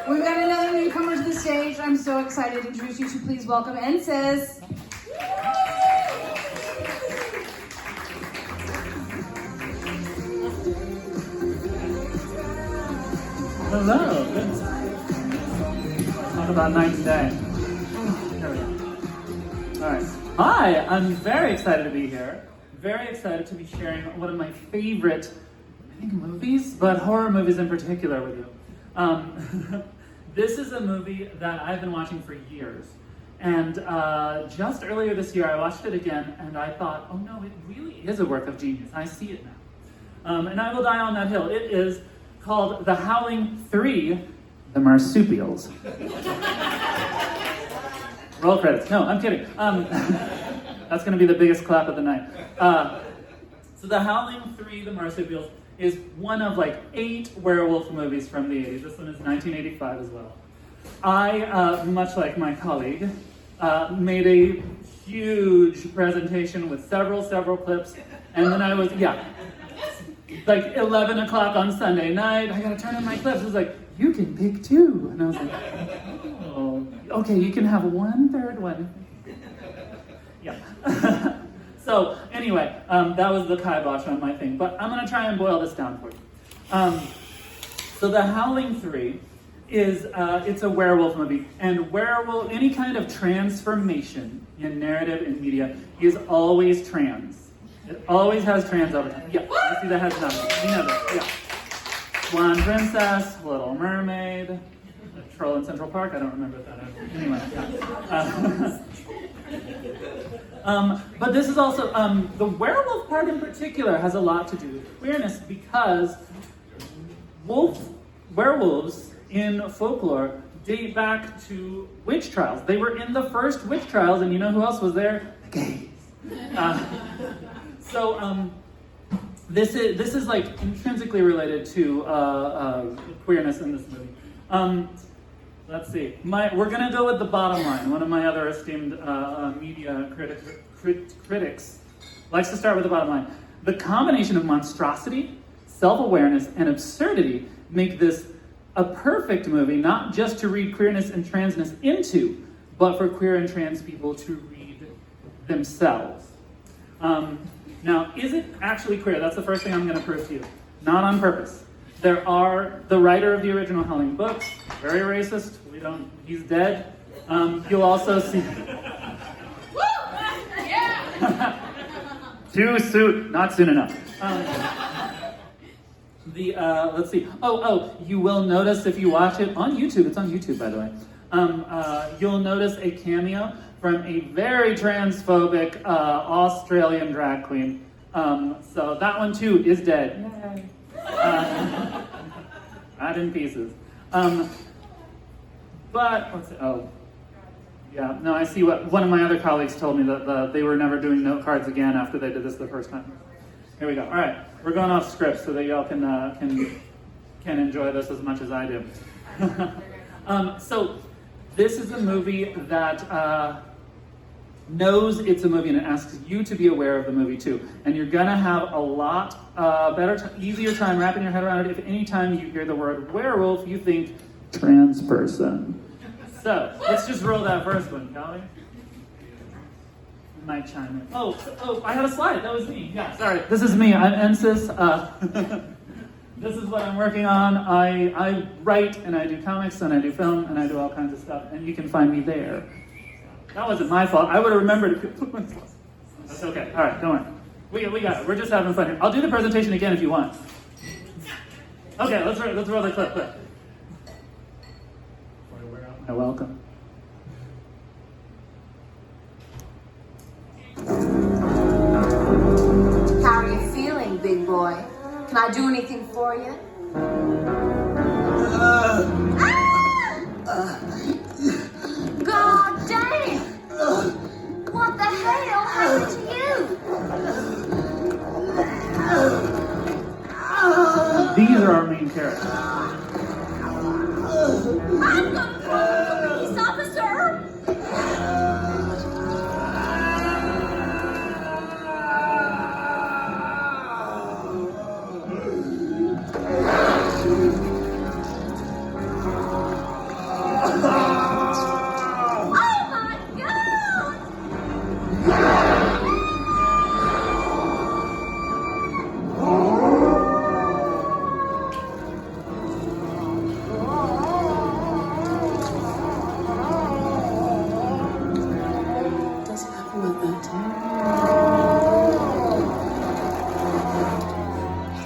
We've got another newcomer to the stage. I'm so excited to introduce you to. Please welcome NSYS. Hello. Good. Talk about night and day. Here we go. All right. Hi. I'm very excited to be here. Very excited to be sharing one of my favorite, I think, movies, but horror movies in particular with you. This is a movie that I've been watching for years. And just earlier this year, I watched it again, and I thought, oh no, it really is a work of genius. I see it now. And I will die on that hill. It is called The Howling 3, The Marsupials. Roll credits. No, I'm kidding. That's going to be the biggest clap of the night. So The Howling 3, The Marsupials is one of like 8 werewolf movies from the 80s. This one is 1985 as well. I, much like my colleague, made a huge presentation with several clips, and then I was, like 11 o'clock on Sunday night, I gotta turn in my clips. It was like, you can pick 2. And I was like, oh, okay, you can have 1/3 one. Yeah. So anyway, that was the kibosh on my thing, but I'm gonna try and boil this down for you. So The Howling 3 is, it's a werewolf movie, and any kind of transformation in narrative and media is always trans. It always has trans over time. Yeah, I see that has nothing. You know that, yeah. Blonde Princess, Little Mermaid, Troll in Central Park, I don't remember that. Anyway, yeah. But this is also, the werewolf part in particular has a lot to do with queerness because werewolves in folklore date back to witch trials. They were in the first witch trials, and you know who else was there? The gays. So this is like intrinsically related to queerness in this movie. Let's see. We're gonna go with the bottom line. One of my other esteemed media critics likes to start with the bottom line. The combination of monstrosity, self-awareness, and absurdity make this a perfect movie, not just to read queerness and transness into, but for queer and trans people to read themselves. Now, is it actually queer? That's the first thing I'm going to prove to you. Not on purpose. The writer of the original Howling books, very racist. He's dead. You'll also see. Too soon. Not soon enough. Let's see. You will notice if you watch it on YouTube. It's on YouTube, by the way. You'll notice a cameo from a very transphobic Australian drag queen. So that one too is dead. Yay. Not in pieces. But let's see. I see what one of my other colleagues told me that they were never doing note cards again after they did this the first time. Here we go. All right, we're going off script so that y'all can enjoy this as much as I do. So this is a movie that knows it's a movie, and it asks you to be aware of the movie too. And you're gonna have a lot easier time wrapping your head around it if any time you hear the word werewolf, you think trans person. So let's just roll that first one, shall we? Might chime in. Oh, I had a slide. That was me. Yeah, sorry. This is me. I'm NSYS. This is what I'm working on. I write and I do comics and I do film and I do all kinds of stuff, and you can find me there. That wasn't my fault. I would have remembered to put myself. That's okay. All right, don't worry. We got it. We're just having fun here. I'll do the presentation again if you want. Okay, let's roll the clip. You're welcome. How are you feeling, big boy? Can I do anything for you? God damn! What the hell happened to you? These are our main characters. I'm gonna call the police officer! Doesn't happen like that.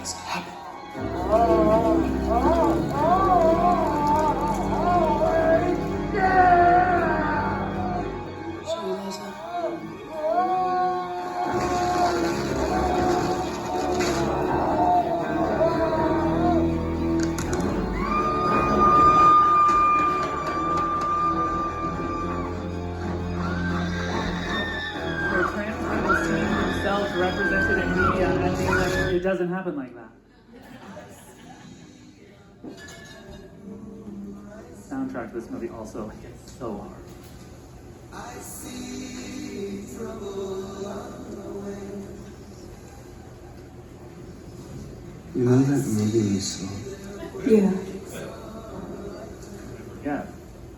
What's happened? See you later. Where trans people see themselves represented in media and being like, it doesn't happen like that. The soundtrack to this movie also hits so hard. You know that movie we saw? Yeah. Yeah.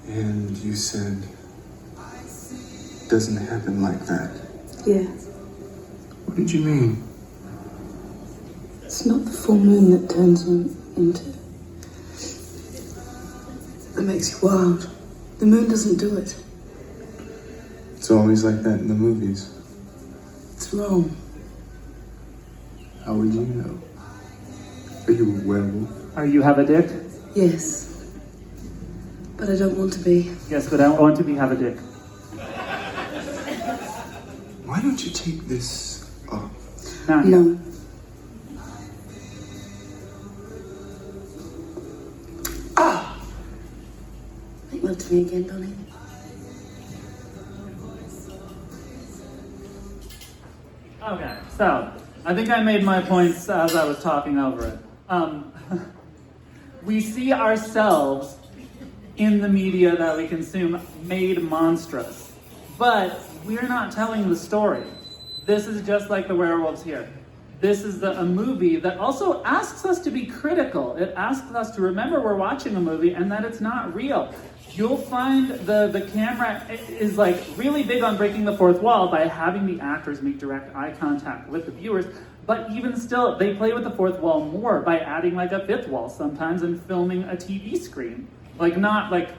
And you said, doesn't happen like that. Yeah. What did you mean? It's not the full moon that turns them into. That makes you wild. The moon doesn't do it. It's always like that in the movies. It's wrong. How would you know? Are you a werewolf? Are you have a dick? Yes. But I don't want to be. Yes, but I want to be have a dick. Why don't you take this off? No. Make love to me again, Donnie. Okay, so I think I made my points as I was talking over it. We see ourselves in the media that we consume made monstrous, but we're not telling the story. This is just like the werewolves here. This is a movie that also asks us to be critical. It asks us to remember we're watching a movie and that it's not real. You'll find the camera is like really big on breaking the fourth wall by having the actors make direct eye contact with the viewers. But even still, they play with the fourth wall more by adding like a fifth wall sometimes and filming a TV screen. Like not like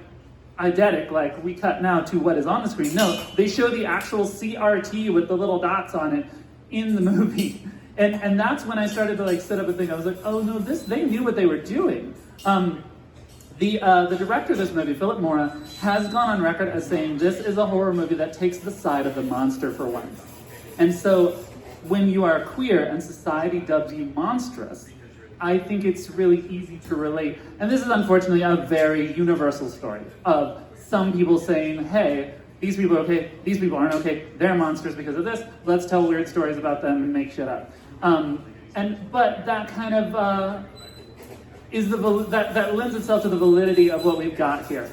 eidetic, like we cut now to what is on the screen. No, they show the actual CRT with the little dots on it in the movie. And that's when I started to like sit up and think, I was like, oh no, they knew what they were doing. The director of this movie, Philip Mora, has gone on record as saying this is a horror movie that takes the side of the monster for once. And so when you are queer and society dubs you monstrous, I think it's really easy to relate. And this is unfortunately a very universal story of some people saying, hey, these people are okay, these people aren't okay, they're monsters because of this, let's tell weird stories about them and make shit up. But that kind of is that lends itself to the validity of what we've got here.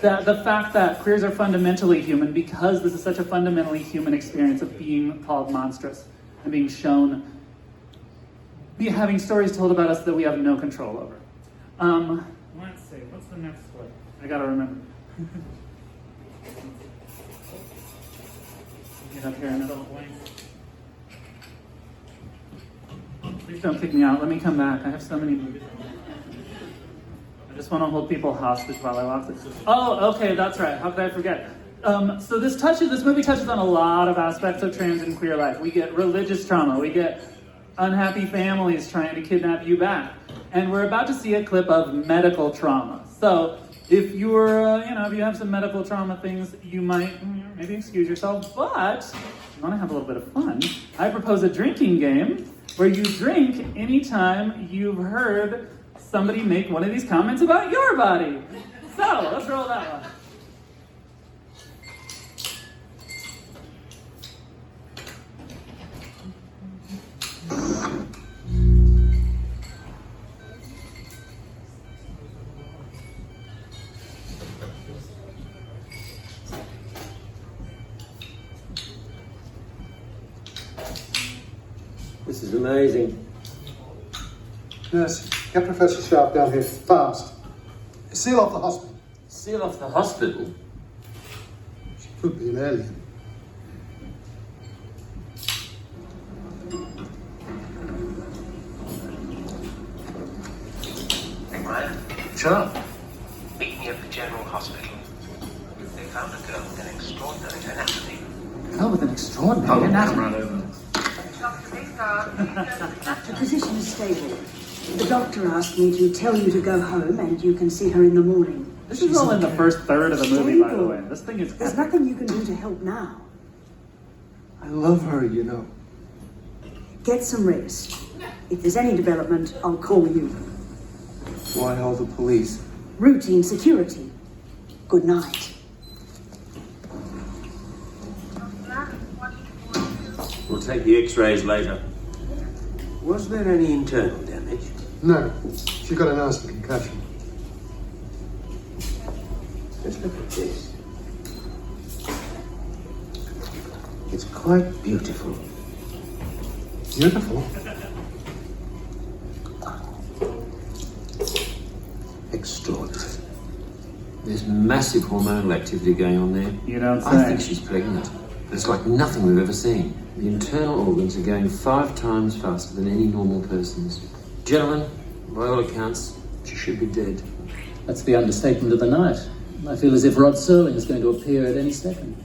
The fact that queers are fundamentally human because this is such a fundamentally human experience of being called monstrous and being shown, having stories told about us that we have no control over. Let's see, what's the next one? I gotta remember. Get up here in a little blank. Please don't kick me out. Let me come back. I have so many movies. I just want to hold people hostage while I walk this. Oh, okay, that's right. How could I forget? So this movie touches on a lot of aspects of trans and queer life. We get religious trauma. We get unhappy families trying to kidnap you back. And we're about to see a clip of medical trauma. So if you're, if you have some medical trauma things, you might maybe excuse yourself. But if you want to have a little bit of fun, I propose a drinking game where you drink anytime you've heard somebody make one of these comments about your body. So let's roll that one. This is amazing. Nurse, get Professor Sharp down here fast. Seal off the hospital. Seal off the hospital? She could be an alien. Ryan, Sure. meet me at the General Hospital. They found a girl with an extraordinary anatomy. Oh, with an extraordinary Come anatomy. right over. Her position is stable. The doctor asked me to tell you to go home and you can see her in the morning. This is all in the first third of the movie, by the way. This thing is There's epic. nothing you can do to help now. I love her, you know. Get some rest. If there's any development, I'll call you. Why all the police? Routine security. Good night. We'll take the x-rays later. Was there any internal damage? No. She got a nasty concussion. Just look at this. It's quite beautiful. Beautiful. Extraordinary. There's massive hormonal activity going on there. You don't say. I think she's pregnant. It's like nothing we've ever seen. The internal organs are going 5 times faster than any normal person's. Gentlemen, by all accounts, she should be dead. That's the understatement of the night. I feel as if Rod Serling is going to appear at any second.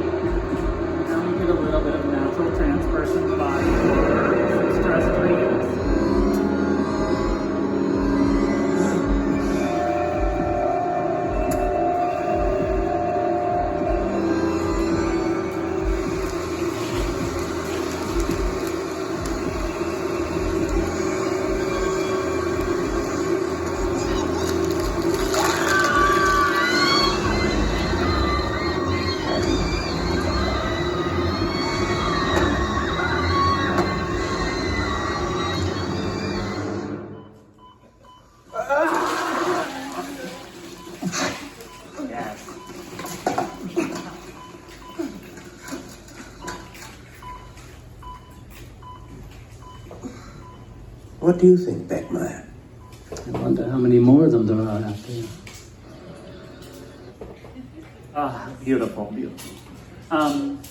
Now we get a little bit of natural transperson body for stress treatments. What do you think, Beckmeyer? I wonder how many more of them there are out there. Ah, beautiful, beautiful.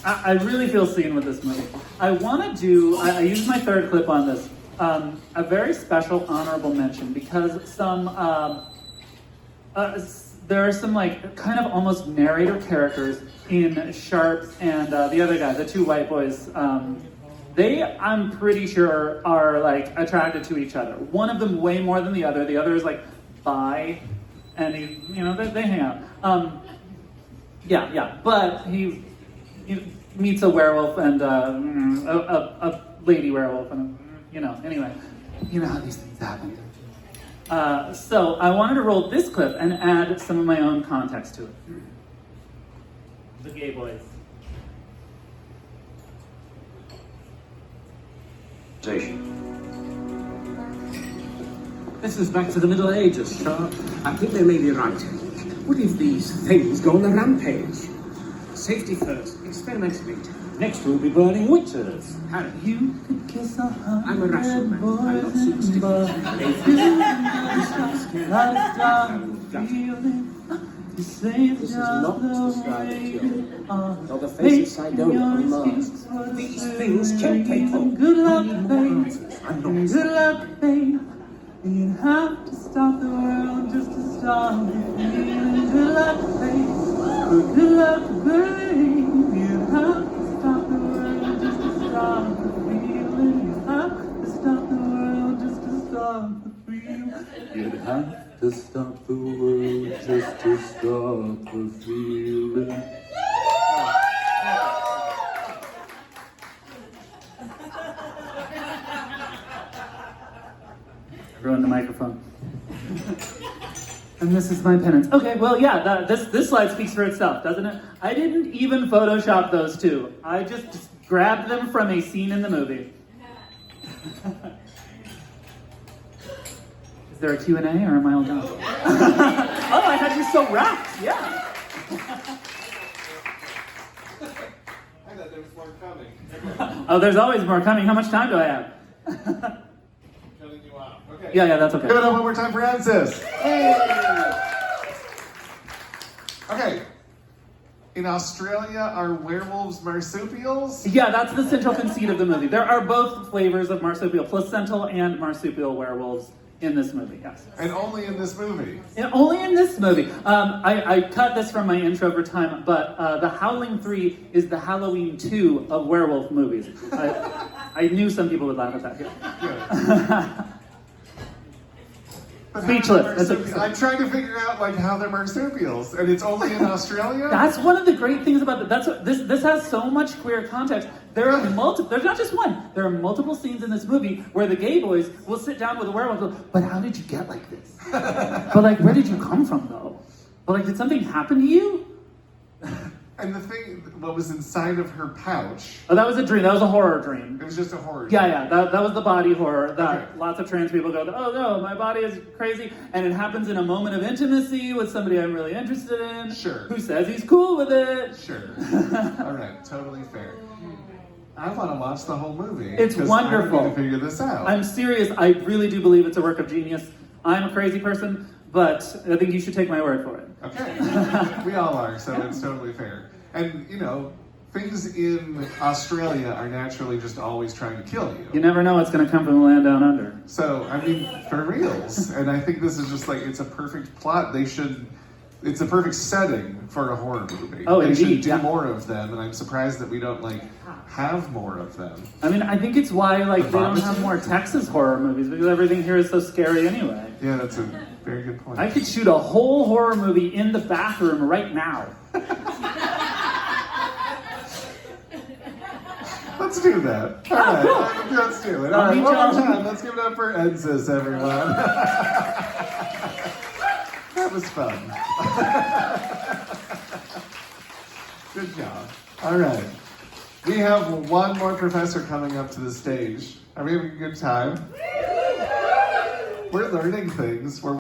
I really feel seen with this movie. I want to do, I used my third clip on this, a very special honorable mention because there are some like kind of almost narrator characters in Sharps and the other guy, the 2 white boys. They, I'm pretty sure, are like attracted to each other. One of them way more than the other. The other is like bi, and he, you know, they hang out. Yeah. But he meets a werewolf and a lady werewolf, and you know. Anyway, you know how these things happen. So I wanted to roll this clip and add some of my own context to it. The gay boys. This is back to the Middle Ages, Sharp. I think they may be right. What if these things go on a rampage? Safety first, experimentally. Next we'll be burning witches. Harry, You could kiss a hundred I'm a rational man. boys I'm not superstitious. but you say This is not to describe it, nor the face of Sidonia on Mars. These things can take hold. Good luck, babe. I'm not. Good luck, babe. You'd have to stop the world just to stop the feeling. Good luck, babe. Good luck, babe. You'd have to stop the world just to stop the feeling. You'd have to stop the world just to stop the feeling. You'd have to stop the world just to stop the feeling. Ruined the microphone. And this is my penance. Okay, well, yeah, this slide speaks for itself, doesn't it? I didn't even Photoshop those two. I just grabbed them from a scene in the movie. Is there a Q&A or am I all done? Oh, I had you so wrapped, yeah. I thought there was more coming. Oh, there's always more coming. How much time do I have? Cutting you off. Okay. Yeah, that's okay. Give it up one more time for Ensis. Okay. In Australia, are werewolves marsupials? Yeah, that's the central conceit of the movie. There are both flavors of marsupial, placental and marsupial werewolves in this movie, yes. And only in this movie? Yeah, only in this movie. I cut this from my intro for time, but The Howling 3 is the Halloween 2 of werewolf movies. I knew some people would laugh at that. Yeah. But Speechless. I'm trying to figure out like how they're marsupials, and it's only in Australia. That's one of the great things about it. This has so much queer context. There are multiple. There's not just one. There are multiple scenes in this movie where the gay boys will sit down with a werewolf. And go, but how did you get like this? But like, where did you come from though? But like, did something happen to you? And the thing, what was inside of her pouch? Oh, that was a dream. That was a horror dream. It was just a horror. Yeah. That was the body horror that Okay. lots of trans people go, oh no, my body is crazy. And it happens in a moment of intimacy with somebody I'm really interested in. Sure. Who says he's cool with it. Sure. All right, totally fair. I want to watch the whole movie. It's 'cause wonderful. I need to figure this out. I'm serious. I really do believe it's a work of genius. I'm a crazy person, but I think you should take my word for it. Okay. We all are, so it's totally fair. And, you know, things in Australia are naturally just always trying to kill you. You never know what's going to come from the land down under. So, I mean, for reals. And I think this is just like, it's a perfect plot. It's a perfect setting for a horror movie. Oh, they indeed, should do yeah. more of them, and I'm surprised that we don't, like, have more of them. I mean, I think it's why, like, they don't have more Texas horror movies, because everything here is so scary anyway. Yeah, that's a very good point. I could shoot a whole horror movie in the bathroom right now. Let's do that. All right, let's do it. All right, one more time. Let's give it up for Ensis, everyone. That was fun. Good job. All right. We have one more professor coming up to the stage. Are we having a good time? We're learning things. We're